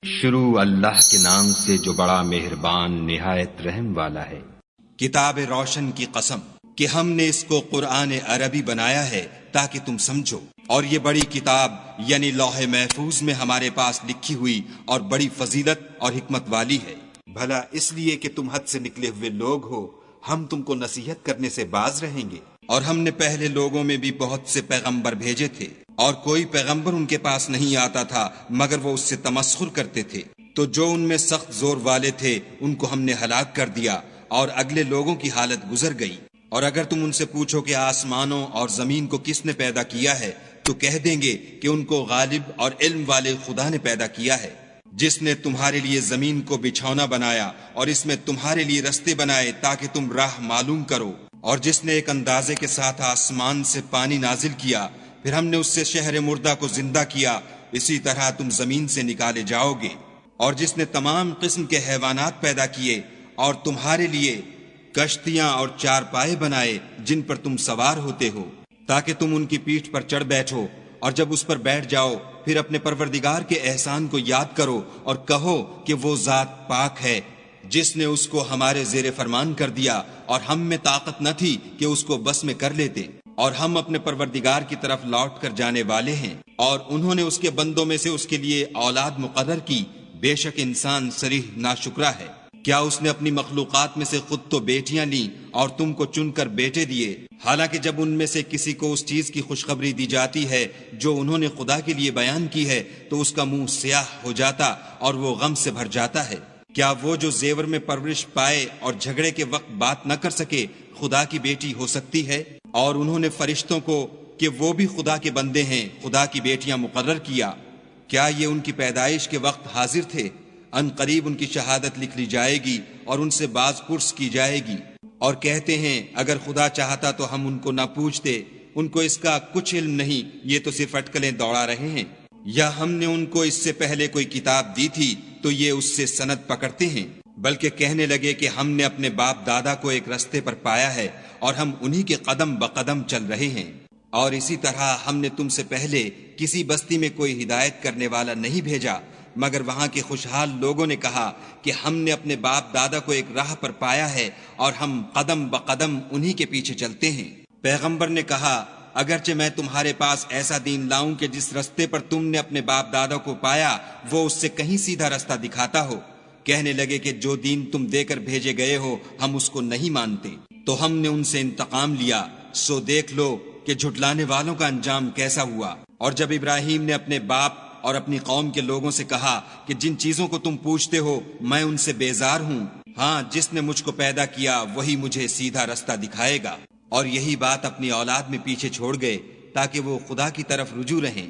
شروع اللہ کے نام سے جو بڑا مہربان نہایت رحم والا ہے۔ کتاب روشن کی قسم کہ ہم نے اس کو قرآن عربی بنایا ہے تاکہ تم سمجھو، اور یہ بڑی کتاب یعنی لوح محفوظ میں ہمارے پاس لکھی ہوئی اور بڑی فضیلت اور حکمت والی ہے، بھلا اس لیے کہ تم حد سے نکلے ہوئے لوگ ہو ہم تم کو نصیحت کرنے سے باز رہیں گے۔ اور ہم نے پہلے لوگوں میں بھی بہت سے پیغمبر بھیجے تھے، اور کوئی پیغمبر ان کے پاس نہیں آتا تھا مگر وہ اس سے تمسخر کرتے تھے، تو جو ان میں سخت زور والے تھے ان کو ہم نے ہلاک کر دیا، اور اگلے لوگوں کی حالت گزر گئی۔ اور اگر تم ان سے پوچھو کہ آسمانوں اور زمین کو کس نے پیدا کیا ہے تو کہہ دیں گے کہ ان کو غالب اور علم والے خدا نے پیدا کیا ہے، جس نے تمہارے لیے زمین کو بچھونا بنایا اور اس میں تمہارے لیے رستے بنائے تاکہ تم راہ معلوم کرو، اور جس نے ایک اندازے کے ساتھ آسمان سے پانی نازل کیا، پھر ہم نے اس سے شہر مردہ کو زندہ کیا، اسی طرح تم زمین سے نکالے جاؤ گے، اور جس نے تمام قسم کے حیوانات پیدا کیے اور تمہارے لیے کشتیاں اور چارپائے بنائے جن پر تم سوار ہوتے ہو تاکہ تم ان کی پیٹھ پر چڑھ بیٹھو، اور جب اس پر بیٹھ جاؤ پھر اپنے پروردگار کے احسان کو یاد کرو اور کہو کہ وہ ذات پاک ہے جس نے اس کو ہمارے زیر فرمان کر دیا اور ہم میں طاقت نہ تھی کہ اس کو بس میں کر لیتے، اور ہم اپنے پروردگار کی طرف لوٹ کر جانے والے ہیں، اور انہوں نے اس کے بندوں میں سے اس کے لیے اولاد مقرر کی، بے شک انسان صریح ناشکرا ہے۔ کیا اس نے اپنی مخلوقات میں سے خود تو بیٹیاں لیں اور تم کو چن کر بیٹے دیے، حالانکہ جب ان میں سے کسی کو اس چیز کی خوشخبری دی جاتی ہے جو انہوں نے خدا کے لیے بیان کی ہے تو اس کا منہ سیاہ ہو جاتا اور وہ غم سے بھر جاتا ہے۔ کیا وہ جو زیور میں پرورش پائے اور جھگڑے کے وقت بات نہ کر سکے خدا کی بیٹی ہو سکتی ہے؟ اور انہوں نے فرشتوں کو کہ وہ بھی خدا کے بندے ہیں خدا کی بیٹیاں مقرر کیا، کیا یہ ان کی پیدائش کے وقت حاضر تھے؟ ان قریب ان کی شہادت لکھ لی جائے گی اور ان سے باز پرس کی جائے گی، اور کہتے ہیں اگر خدا چاہتا تو ہم ان کو نہ پوچھتے، ان کو اس کا کچھ علم نہیں، یہ تو صرف اٹکلیں دوڑا رہے ہیں، یا ہم نے ان کو اس سے پہلے کوئی کتاب دی تھی تو یہ اس سے سند پکڑتے ہیں، بلکہ کہنے لگے کہ ہم نے اپنے باپ دادا کو ایک رستے پر پایا ہے اور ہم انہی کے قدم بقدم چل رہے ہیں۔ اور اسی طرح ہم نے تم سے پہلے کسی بستی میں کوئی ہدایت کرنے والا نہیں بھیجا مگر وہاں کے خوشحال لوگوں نے کہا کہ ہم نے اپنے باپ دادا کو ایک راہ پر پایا ہے اور ہم قدم بقدم انہی کے پیچھے چلتے ہیں۔ پیغمبر نے کہا اگرچہ میں تمہارے پاس ایسا دین لاؤں کہ جس رستے پر تم نے اپنے باپ دادا کو پایا وہ اس سے کہیں سیدھا رستہ دکھاتا ہو، کہنے لگے کہ جو دین تم دے کر بھیجے گئے ہو ہم اس کو نہیں مانتے، تو ہم نے ان سے انتقام لیا، سو دیکھ لو کہ جھٹلانے والوں کا انجام کیسا ہوا۔ اور جب ابراہیم نے اپنے باپ اور اپنی قوم کے لوگوں سے کہا کہ جن چیزوں کو تم پوچھتے ہو میں ان سے بیزار ہوں، ہاں جس نے مجھ کو پیدا کیا وہی مجھے سیدھا رستہ دکھائے گا، اور یہی بات اپنی اولاد میں پیچھے چھوڑ گئے تاکہ وہ خدا کی طرف رجوع رہیں۔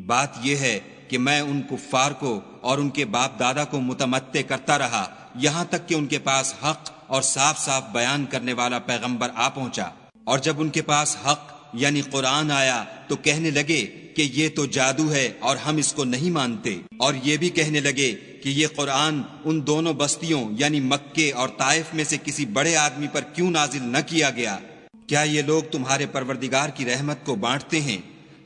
بات یہ ہے کہ میں ان کفار کو اور ان کے باپ دادا کو متمتع کرتا رہا یہاں تک کہ ان کے پاس حق اور صاف صاف بیان کرنے والا پیغمبر آ پہنچا، اور جب ان کے پاس حق یعنی قرآن آیا تو کہنے لگے کہ یہ تو جادو ہے اور ہم اس کو نہیں مانتے، اور یہ بھی کہنے لگے کہ یہ قرآن ان دونوں بستیوں یعنی مکے اور طائف میں سے کسی بڑے آدمی پر کیوں نازل نہ کیا گیا؟ کیا یہ لوگ تمہارے پروردگار کی رحمت کو بانٹتے ہیں؟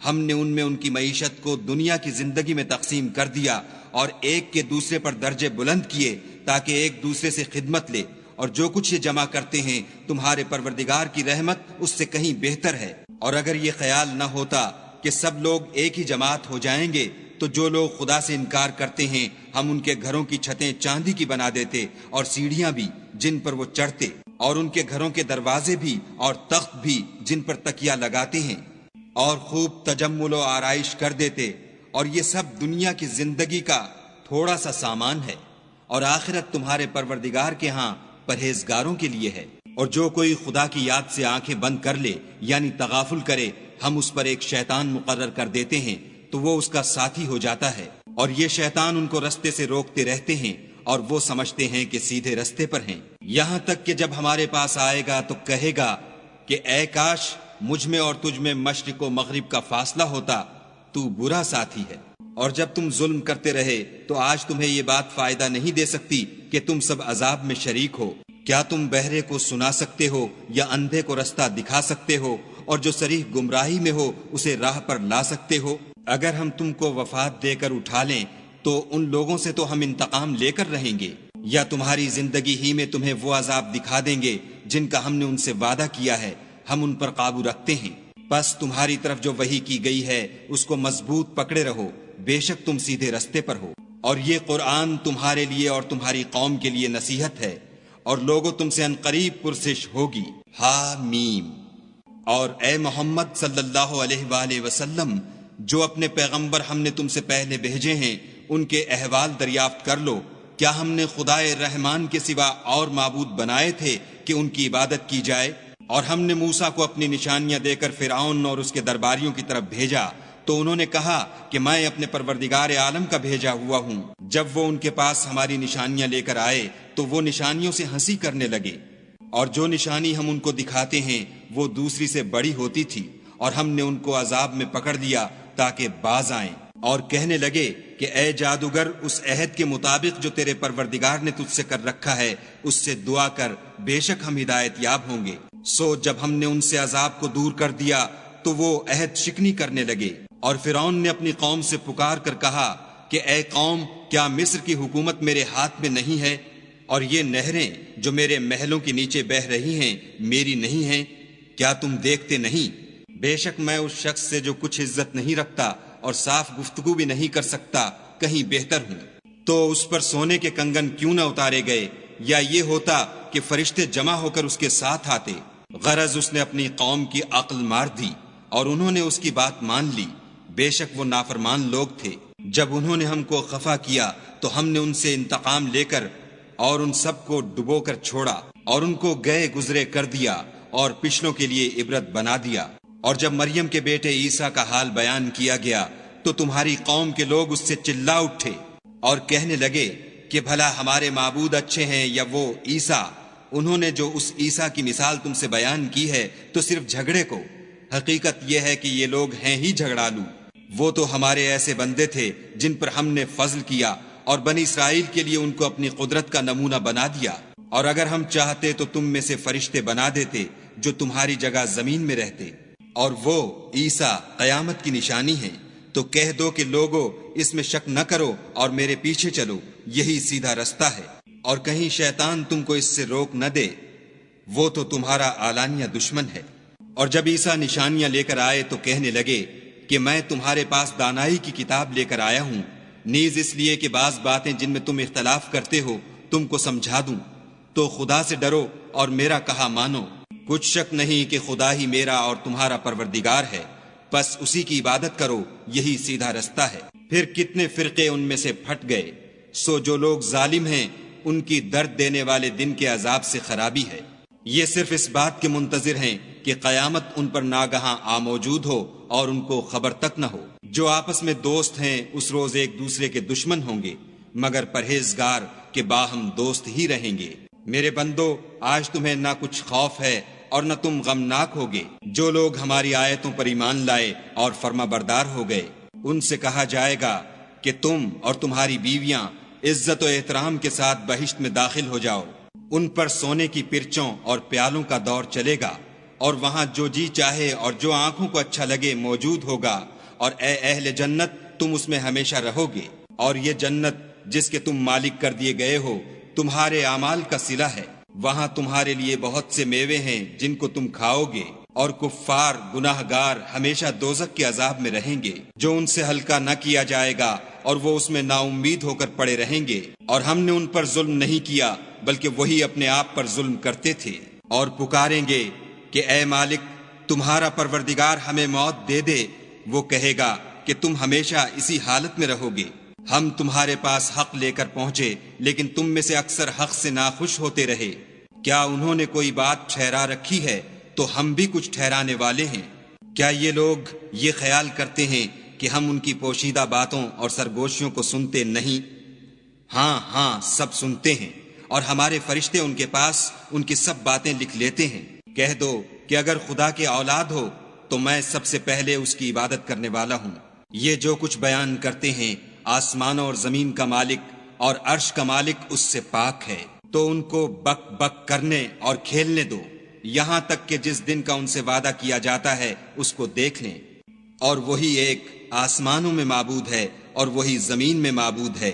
ہم نے ان میں ان کی معیشت کو دنیا کی زندگی میں تقسیم کر دیا اور ایک کے دوسرے پر درجے بلند کیے تاکہ ایک دوسرے سے خدمت لے، اور جو کچھ یہ جمع کرتے ہیں تمہارے پروردگار کی رحمت اس سے کہیں بہتر ہے۔ اور اگر یہ خیال نہ ہوتا کہ سب لوگ ایک ہی جماعت ہو جائیں گے تو جو لوگ خدا سے انکار کرتے ہیں ہم ان کے گھروں کی چھتیں چاندی کی بنا دیتے اور سیڑھیاں بھی جن پر وہ چڑھتے، اور ان کے گھروں کے دروازے بھی اور تخت بھی جن پر تکیہ لگاتے ہیں، اور خوب تجمل و آرائش کر دیتے، اور یہ سب دنیا کی زندگی کا تھوڑا سا سامان ہے، اور آخرت تمہارے پروردگار کے ہاں پرہیزگاروں کے لیے ہے۔ اور جو کوئی خدا کی یاد سے آنکھیں بند کر لے یعنی تغافل کرے ہم اس پر ایک شیطان مقرر کر دیتے ہیں تو وہ اس کا ساتھی ہو جاتا ہے، اور یہ شیطان ان کو رستے سے روکتے رہتے ہیں اور وہ سمجھتے ہیں کہ سیدھے رستے پر ہیں، یہاں تک کہ جب ہمارے پاس آئے گا تو کہے گا کہ اے کاش مجھ میں اور تجھ میں مشرق و مغرب کا فاصلہ ہوتا، تو برا ساتھی ہے۔ اور جب تم ظلم کرتے رہے تو آج تمہیں یہ بات فائدہ نہیں دے سکتی کہ تم سب عذاب میں شریک ہو۔ کیا تم بہرے کو سنا سکتے ہو یا اندھے کو رستہ دکھا سکتے ہو، اور جو صریح گمراہی میں ہو اسے راہ پر لا سکتے ہو؟ اگر ہم تم کو وفات دے کر اٹھا لیں تو ان لوگوں سے تو ہم انتقام لے کر رہیں گے، یا تمہاری زندگی ہی میں تمہیں وہ عذاب دکھا دیں گے جن کا ہم نے ان سے وعدہ کیا ہے، ہم ان پر قابو رکھتے ہیں۔ پس تمہاری طرف جو وحی کی گئی ہے اس کو مضبوط پکڑے رہو، بے شک تم سیدھے رستے پر ہو، اور یہ قرآن تمہارے لیے اور تمہاری قوم کے لیے نصیحت ہے، اور لوگوں تم سے عنقریب پرسش ہوگی۔ حامیم۔ اور اے محمد صلی اللہ علیہ وآلہ وسلم، جو اپنے پیغمبر ہم نے تم سے پہلے بھیجے ہیں ان کے احوال دریافت کر لو۔ کیا ہم نے خدائے رحمان کے سوا اور معبود بنائے تھے کہ ان کی عبادت کی جائے؟ اور ہم نے موسیٰ کو اپنی نشانیاں دے کر فرعون اور اس کے درباریوں کی طرف بھیجا، تو انہوں نے کہا کہ میں اپنے پروردگار عالم کا بھیجا ہوا ہوں۔ جب وہ ان کے پاس ہماری نشانیاں لے کر آئے تو وہ نشانیوں سے ہنسی کرنے لگے، اور جو نشانی ہم ان کو دکھاتے ہیں وہ دوسری سے بڑی ہوتی تھی، اور ہم نے ان کو عذاب میں پکڑ لیا تاکہ باز آئیں، اور کہنے لگے کہ اے جادوگر، اس عہد کے مطابق جو تیرے پروردگار نے تجھ سے کر رکھا ہے اس سے دعا کر، بے شک ہم ہدایت یاب ہوں گے۔ سو جب ہم نے ان سے عذاب کو دور کر دیا تو وہ عہد شکنی کرنے لگے، اور فرعون نے اپنی قوم سے پکار کر کہا کہ اے قوم، کیا مصر کی حکومت میرے ہاتھ میں نہیں ہے، اور یہ نہریں جو میرے محلوں کے نیچے بہہ رہی ہیں میری نہیں ہیں؟ کیا تم دیکھتے نہیں؟ بے شک میں اس شخص سے جو کچھ عزت نہیں رکھتا اور صاف گفتگو بھی نہیں کر سکتا کہیں بہتر ہوں۔ تو اس پر سونے کے کنگن کیوں نہ اتارے گئے، یا یہ ہوتا کہ فرشتے جمع ہو کر اس کے ساتھ آتے۔ غرض اس نے اپنی قوم کی عقل مار دی اور انہوں نے اس کی بات مان لی، بے شک وہ نافرمان لوگ تھے۔ جب انہوں نے ہم کو خفا کیا تو ہم نے ان سے انتقام لے کر اور ان سب کو ڈبو کر چھوڑا، اور ان کو گئے گزرے کر دیا اور پچھلوں کے لیے عبرت بنا دیا۔ اور جب مریم کے بیٹے عیسیٰ کا حال بیان کیا گیا تو تمہاری قوم کے لوگ اس سے چلا اٹھے اور کہنے لگے کہ بھلا ہمارے معبود اچھے ہیں یا وہ عیسیٰ؟ انہوں نے جو اس عیسیٰ کی مثال تم سے بیان کی ہے تو صرف جھگڑے کو۔ حقیقت یہ ہے کہ یہ لوگ ہیں ہی جھگڑالو۔ وہ تو ہمارے ایسے بندے تھے جن پر ہم نے فضل کیا، اور بنی اسرائیل کے لیے ان کو اپنی قدرت کا نمونہ بنا دیا۔ اور اگر ہم چاہتے تو تم میں سے فرشتے بنا دیتے جو تمہاری جگہ زمین میں رہتے، اور وہ عیسیٰ قیامت کی نشانی ہیں۔ تو کہہ دو کہ لوگو، اس میں شک نہ کرو اور میرے پیچھے چلو، یہی سیدھا رستہ ہے، اور کہیں شیطان تم کو اس سے روک نہ دے، وہ تو تمہارا اعلانیہ دشمن ہے۔ اور جب عیسیٰ نشانیاں لے کر آئے تو کہنے لگے کہ میں تمہارے پاس دانائی کی کتاب لے کر آیا ہوں، نیز اس لیے کہ بعض باتیں جن میں تم اختلاف کرتے ہو تم کو سمجھا دوں۔ تو خدا سے ڈرو اور میرا کہا مانو، کچھ شک نہیں کہ خدا ہی میرا اور تمہارا پروردگار ہے، بس اسی کی عبادت کرو، یہی سیدھا رستہ ہے۔ پھر کتنے فرقے ان میں سے پھٹ گئے۔ سو جو لوگ ظالم ہیں ان کی درد دینے والے دن کے عذاب سے خرابی ہے۔ یہ صرف اس بات کے منتظر ہیں کہ قیامت ان پر ناگہاں آ موجود ہو اور ان کو خبر تک نہ ہو۔ جو آپس میں دوست ہیں اس روز ایک دوسرے کے دشمن ہوں گے، مگر پرہیزگار کے باہم دوست ہی رہیں گے۔ میرے بندو، آج تمہیں نہ کچھ خوف ہے اور نہ تم غمناک ہوگے۔ جو لوگ ہماری آیتوں پر ایمان لائے اور فرما بردار ہو گئے، ان سے کہا جائے گا کہ تم اور تمہاری بیویاں عزت و احترام کے ساتھ بہشت میں داخل ہو جاؤ۔ ان پر سونے کی پرچوں اور پیالوں کا دور چلے گا، اور وہاں جو جی چاہے اور جو آنکھوں کو اچھا لگے موجود ہوگا، اور اے اہل جنت، تم اس میں ہمیشہ رہو گے۔ اور یہ جنت جس کے تم مالک کر دیے گئے ہو تمہارے اعمال کا صلہ ہے۔ وہاں تمہارے لیے بہت سے میوے ہیں جن کو تم کھاؤ گے، اور کفار گناہ گار ہمیشہ دوزخ کے عذاب میں رہیں گے، جو ان سے ہلکا نہ کیا جائے گا، اور وہ اس میں نا امید ہو کر پڑے رہیں گے۔ اور ہم نے ان پر ظلم نہیں کیا بلکہ وہی اپنے آپ پر ظلم کرتے تھے۔ اور پکاریں گے کہ اے مالک، تمہارا پروردگار ہمیں موت دے دے۔ وہ کہے گا کہ تم ہمیشہ اسی حالت میں رہو گے۔ ہم تمہارے پاس حق لے کر پہنچے، لیکن تم میں سے اکثر حق سے ناخوش ہوتے رہے۔ کیا انہوں نے کوئی بات ٹھہرا رکھی ہے تو ہم بھی کچھ ٹھہرانے والے ہیں۔ کیا یہ لوگ یہ خیال کرتے ہیں کہ ہم ان کی پوشیدہ باتوں اور سرگوشیوں کو سنتے نہیں؟ ہاں ہاں، سب سنتے ہیں، اور ہمارے فرشتے ان کے پاس ان کی سب باتیں لکھ لیتے ہیں۔ کہہ دو کہ اگر خدا کے اولاد ہو تو میں سب سے پہلے اس کی عبادت کرنے والا ہوں۔ یہ جو کچھ بیان کرتے ہیں آسمانوں اور زمین کا مالک اور عرش کا مالک اس سے پاک ہے، تو ان کو بک بک کرنے اور کھیلنے دو، یہاں تک کہ جس دن کا ان سے وعدہ کیا جاتا ہے اس کو دیکھ لیں۔ اور وہی ایک آسمانوں میں معبود ہے اور وہی زمین میں معبود ہے،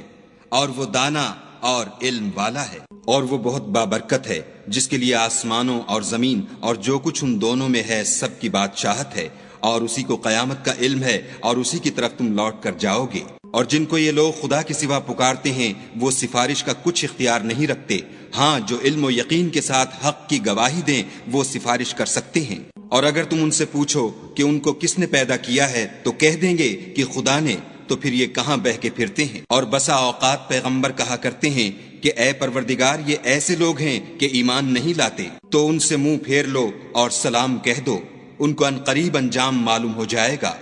اور وہ دانا اور علم والا ہے، اور وہ بہت بابرکت ہے، جس کے لیے آسمانوں اور زمین اور جو کچھ ان دونوں میں ہے سب کی بادشاہت ہے، اور اسی کو قیامت کا علم ہے، اور اسی کی طرف تم لوٹ کر جاؤ گے۔ اور جن کو یہ لوگ خدا کے سوا پکارتے ہیں وہ سفارش کا کچھ اختیار نہیں رکھتے، ہاں جو علم و یقین کے ساتھ حق کی گواہی دیں وہ سفارش کر سکتے ہیں۔ اور اگر تم ان سے پوچھو کہ ان کو کس نے پیدا کیا ہے تو کہہ دیں گے کہ خدا نے، تو پھر یہ کہاں بہہ کے پھرتے ہیں۔ اور بسا اوقات پیغمبر کہا کرتے ہیں کہ اے پروردگار یہ ایسے لوگ ہیں کہ ایمان نہیں لاتے، تو ان سے منہ پھیر لو اور سلام کہہ دو، ان کو عنقریب انجام معلوم ہو جائے گا۔